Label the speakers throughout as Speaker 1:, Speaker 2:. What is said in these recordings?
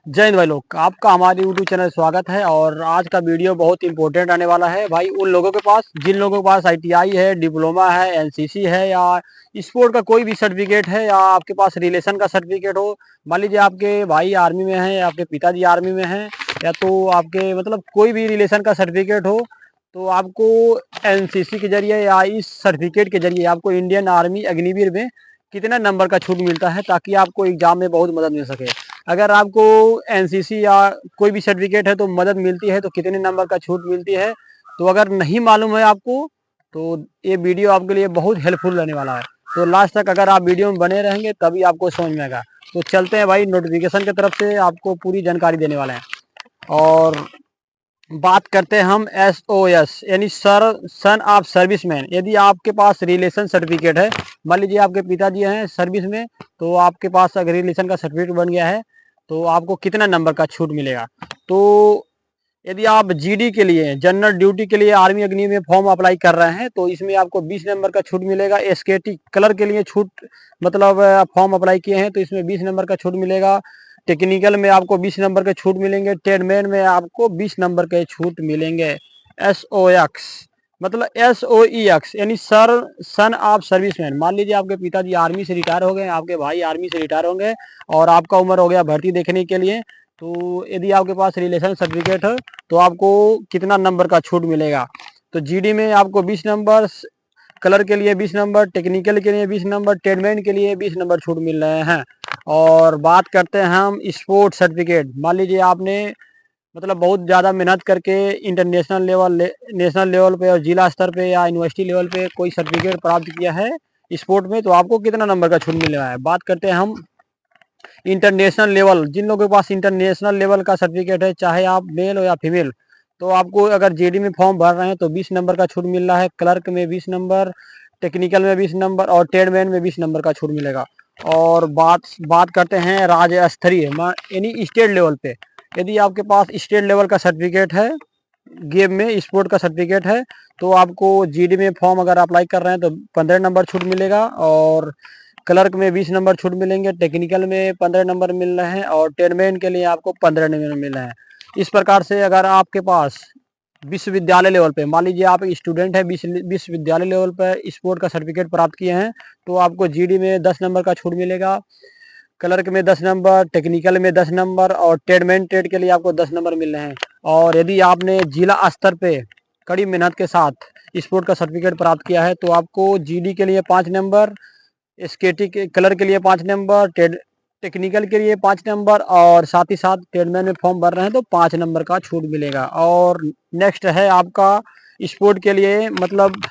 Speaker 1: जय हिंद भाई लोग, आपका हमारे यूट्यूब चैनल स्वागत है। और आज का वीडियो बहुत इंपॉर्टेंट आने वाला है भाई उन लोगों के पास जिन लोगों के पास आईटीआई है, डिप्लोमा है, एनसीसी है या स्पोर्ट का कोई भी सर्टिफिकेट है या आपके पास रिलेशन का सर्टिफिकेट हो। मान लीजिए आपके भाई आर्मी में हैं या आपके पिताजी आर्मी में हैं या तो आपके मतलब कोई भी रिलेशन का सर्टिफिकेट हो, तो आपको एनसीसी के जरिए या इस सर्टिफिकेट के जरिए आपको इंडियन आर्मी अग्निवीर में कितना नंबर का छूट मिलता है, ताकि आपको एग्जाम में बहुत मदद मिल सके। अगर आपको एनसीसी या कोई भी सर्टिफिकेट है तो मदद मिलती है तो कितने नंबर का छूट मिलती है, तो अगर नहीं मालूम है आपको तो ये वीडियो आपके लिए बहुत हेल्पफुल रहने वाला है। तो लास्ट तक अगर आप वीडियो में बने रहेंगे तभी आपको समझ में आएगा। तो चलते हैं भाई, नोटिफिकेशन की तरफ से आपको पूरी जानकारी देने वाले हैं। और बात करते हैं हम SOS यानी सन ऑफ सर्विसमैन। यदि आपके पास रिलेशन सर्टिफिकेट है, मान लीजिए आपके पिताजी हैं सर्विस में, तो आपके पास अगर रिलेशन का सर्टिफिकेट बन गया है तो आपको कितना नंबर का छूट मिलेगा। तो यदि आप जीडी के लिए, जनरल ड्यूटी के लिए आर्मी अग्नि में फॉर्म अप्लाई कर रहे हैं तो इसमें आपको 20 नंबर का छूट मिलेगा। एसकेटी कलर के लिए छूट मतलब फॉर्म अप्लाई किए हैं तो इसमें 20 नंबर का छूट मिलेगा। टेक्निकल में आपको 20 नंबर के छूट मिलेंगे। ट्रेडमैन में आपको 20 नंबर के छूट मिलेंगे। SOX मतलब SOEX यानी सन ऑफ सर्विसमैन। मान लीजिए आपके पिताजी आर्मी से रिटायर हो गए, आपके भाई आर्मी से रिटायर होंगे और आपका उम्र हो गया भर्ती देखने के लिए, तो यदि आपके पास रिलेशन सर्टिफिकेट है तो आपको कितना नंबर का छूट मिलेगा। तो जीडी में आपको 20 नंबर, कलर के लिए 20 नंबर, टेक्निकल के लिए 20 नंबर, ट्रेडमैन के लिए 20 नंबर छूट मिल रहे हैं। और बात करते हैं हम स्पोर्ट सर्टिफिकेट। मान लीजिए आपने मतलब बहुत ज़्यादा मेहनत करके इंटरनेशनल लेवल, नेशनल लेवल पे और जिला स्तर पे या यूनिवर्सिटी लेवल पे कोई सर्टिफिकेट प्राप्त किया है स्पोर्ट में, तो आपको कितना नंबर का छूट मिल रहा है। बात करते हैं हम इंटरनेशनल लेवल। जिन लोगों के पास इंटरनेशनल लेवल का सर्टिफिकेट है, चाहे आप मेल हो या फीमेल, तो आपको अगर जीडी में फॉर्म भर रहे हैं तो 20 नंबर का छूट मिल रहा है। क्लर्क में 20 नंबर, टेक्निकल में 20 नंबर और ट्रेडमैन में 20 नंबर का छूट मिलेगा। और बात करते हैं राज्य स्तरीय यानी स्टेट लेवल पे। यदि आपके पास स्टेट लेवल का सर्टिफिकेट है, गेम में स्पोर्ट का सर्टिफिकेट है, तो आपको जीडी में फॉर्म अगर अप्लाई कर रहे हैं तो 15 नंबर छूट मिलेगा। और क्लर्क में 20 नंबर छूट मिलेंगे, टेक्निकल में 15 नंबर मिल रहे हैं और ट्रेडमैन के लिए आपको 15 नंबर मिल रहे हैं। इस प्रकार से अगर आपके पास विश्वविद्यालय लेवल पे, मान लीजिए आप स्टूडेंट है विश्वविद्यालय लेवल पर स्पोर्ट का सर्टिफिकेट प्राप्त किए हैं, तो आपको जीडी में 10 नंबर का छूट मिलेगा, क्लर्क में 10 नंबर, टेक्निकल में 10 नंबर और ट्रेडमैन ट्रेड के लिए आपको 10 नंबर मिल रहे हैं। और यदि आपने जिला स्तर पे कड़ी मेहनत के साथ स्पोर्ट का सर्टिफिकेट प्राप्त किया है तो आपको जीडी के लिए 5 नंबर, स्केटी के कलर के लिए 5 नंबर, टेक्निकल के लिए 5 नंबर और साथ ही साथ ट्रेडमैन में फॉर्म भर रहे हैं तो 5 नंबर का छूट मिलेगा। और नेक्स्ट है आपका स्पोर्ट के लिए, मतलब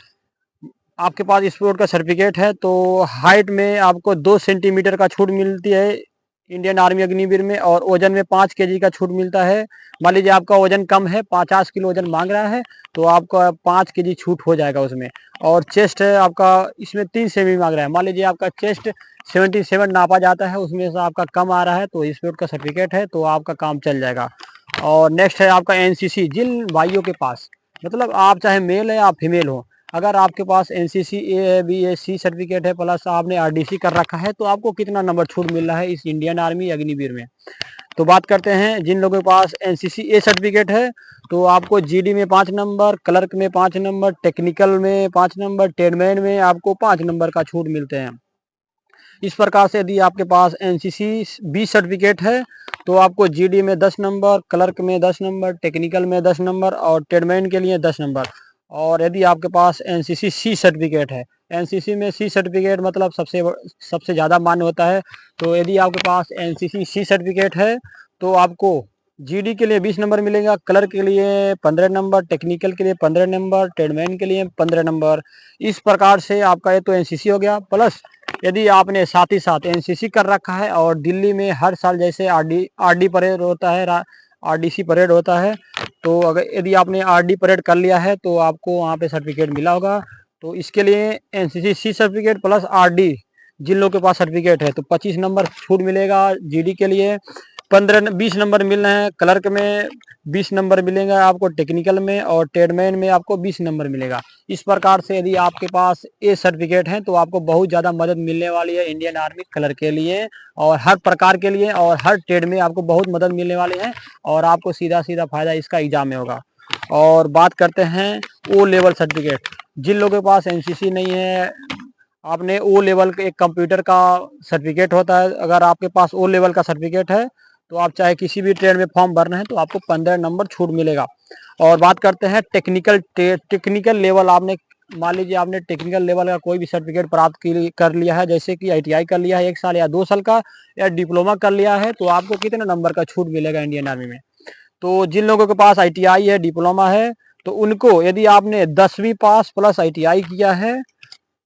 Speaker 1: आपके पास स्पोर्ट का सर्टिफिकेट है तो हाइट में आपको 2 सेंटीमीटर का छूट मिलती है इंडियन आर्मी अग्निवीर में। और वजन में 5 केजी का छूट मिलता है। मान लीजिए आपका वजन कम है, 50 किलो वजन मांग रहा है, तो आपका 5 केजी छूट हो जाएगा उसमें। और चेस्ट है आपका, इसमें 3 सेमी मांग रहा है, मान लीजिए आपका चेस्ट 77 नापा जाता है, उसमें से आपका कम आ रहा है तो स्पोर्ट का सर्टिफिकेट है तो आपका काम चल जाएगा। और नेक्स्ट है आपका एनसीसी। जिन भाइयों के पास मतलब आप चाहे मेल है या फीमेल हो, अगर आपके पास NCC A B A C certificate है प्लस आपने आरडीसी कर रखा है तो आपको कितना नंबर छूट मिल रहा है इस इंडियन आर्मी अग्निवीर में। तो बात करते हैं जिन लोगों के पास एनसीसी ए सर्टिफिकेट है तो आपको जीडी में 5 नंबर, क्लर्क में 5 नंबर, टेक्निकल में 5 नंबर, ट्रेडमैन में आपको 5 नंबर का छूट मिलते हैं। इस प्रकार से यदि आपके पास एनसीसी बी सर्टिफिकेट है तो आपको जीडी में 10 नंबर, क्लर्क में 10 नंबर, टेक्निकल में 10 नंबर और ट्रेडमैन के लिए 10 नंबर। और यदि आपके पास एनसीसी सी सर्टिफिकेट है, एनसीसी में सी सर्टिफिकेट मतलब सबसे ज़्यादा मान्य होता है, तो यदि आपके पास एनसीसी सी सर्टिफिकेट है तो आपको जीडी के लिए 20 नंबर मिलेगा, क्लर्क के लिए 15 नंबर, टेक्निकल के लिए 15 नंबर, ट्रेडमैन के लिए 15 नंबर। इस प्रकार से आपका ये तो एनसीसी हो गया। प्लस यदि आपने साथ ही साथ एनसीसी कर रखा है और दिल्ली में हर साल जैसे आरडी परेड होता है, आरडीसी परेड होता है, तो अगर यदि आपने आरडी परेड कर लिया है तो आपको वहाँ पे सर्टिफिकेट मिला होगा। तो इसके लिए NCC C certificate plus RD जिन लोगों के पास सर्टिफिकेट है तो 25 नंबर छूट मिलेगा जीडी के लिए। 20 नंबर मिल रहे हैं, क्लर्क में 20 नंबर मिलेगा आपको, टेक्निकल में और ट्रेडमैन में आपको 20 नंबर मिलेगा। इस प्रकार से यदि आपके पास ए सर्टिफिकेट है तो आपको बहुत ज़्यादा मदद मिलने वाली है इंडियन आर्मी क्लर्क के लिए, और हर प्रकार के लिए और हर ट्रेड में आपको बहुत मदद मिलने वाली है, और आपको सीधा सीधा फायदा इसका एग्जाम में होगा। और बात करते हैं ओ लेवल सर्टिफिकेट। जिन लोगों के पास एनसीसी नहीं है, आपने ओ लेवल के एक कंप्यूटर का सर्टिफिकेट होता है, अगर आपके पास ओ लेवल का सर्टिफिकेट है तो आप चाहे किसी भी ट्रेड में फॉर्म भरना है तो आपको 15 नंबर छूट मिलेगा। और बात करते हैं टेक्निकल लेवल। आपने मान लीजिए आपने टेक्निकल लेवल का कोई भी सर्टिफिकेट प्राप्त कर लिया है, जैसे कि आईटीआई कर लिया है 1 साल या 2 साल का, या डिप्लोमा कर लिया है, तो आपको कितने नंबर का छूट मिलेगा इंडियन आर्मी में। तो जिन लोगों के पास आईटीआई है, डिप्लोमा है, तो उनको यदि आपने 10वीं पास प्लस आईटीआई किया है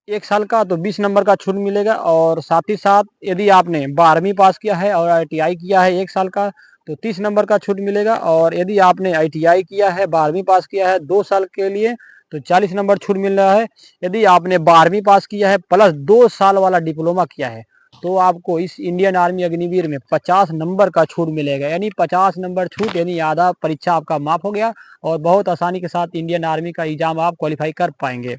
Speaker 1: 1 साल का तो 20 नंबर का छूट मिलेगा। और साथ ही साथ यदि आपने 12वीं पास किया है और आईटीआई किया है 1 साल का तो 30 नंबर का छूट मिलेगा। और यदि आपने आईटीआई किया है, 12वीं पास किया है 2 साल के लिए, तो 40 नंबर छूट मिल रहा है। यदि आपने 12वीं पास किया है प्लस 2 साल वाला डिप्लोमा किया है तो आपको इस इंडियन आर्मी अग्निवीर में 50 नंबर का छूट मिलेगा, यानी 50 नंबर छूट, यानी आधा परीक्षा आपका माफ हो गया और बहुत आसानी के साथ इंडियन आर्मी का एग्जाम आप क्वालिफाई कर पाएंगे।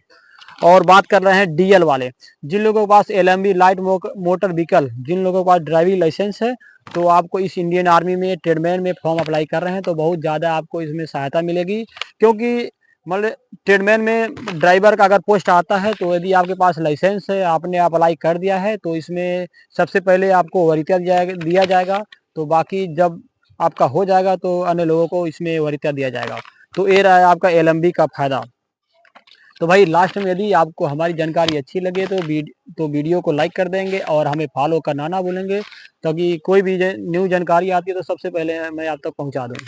Speaker 1: और बात कर रहे हैं डीएल वाले, जिन लोगों के पास एलएमवी लाइट मोटर व्हीकल, जिन लोगों के पास ड्राइविंग लाइसेंस है, तो आपको इस इंडियन आर्मी में ट्रेडमैन में फॉर्म अप्लाई कर रहे हैं तो बहुत ज़्यादा आपको इसमें सहायता मिलेगी। क्योंकि मतलब ट्रेडमैन में ड्राइवर का अगर पोस्ट आता है तो यदि आपके पास लाइसेंस है, आपने अप्लाई कर दिया है, तो इसमें सबसे पहले आपको वरीयता दिया जाएगा। तो बाकी जब आपका हो जाएगा तो अन्य लोगों को इसमें वरीयता दिया जाएगा। तो ये रहा है आपका एलएमवी का फायदा। तो भाई लास्ट में यदि आपको हमारी जानकारी अच्छी लगे तो वीडियो को लाइक कर देंगे और हमें फॉलो करना ना भूलेंगे, ताकि कोई भी न्यू जानकारी आती है तो सबसे पहले मैं आप तक पहुंचा दूं।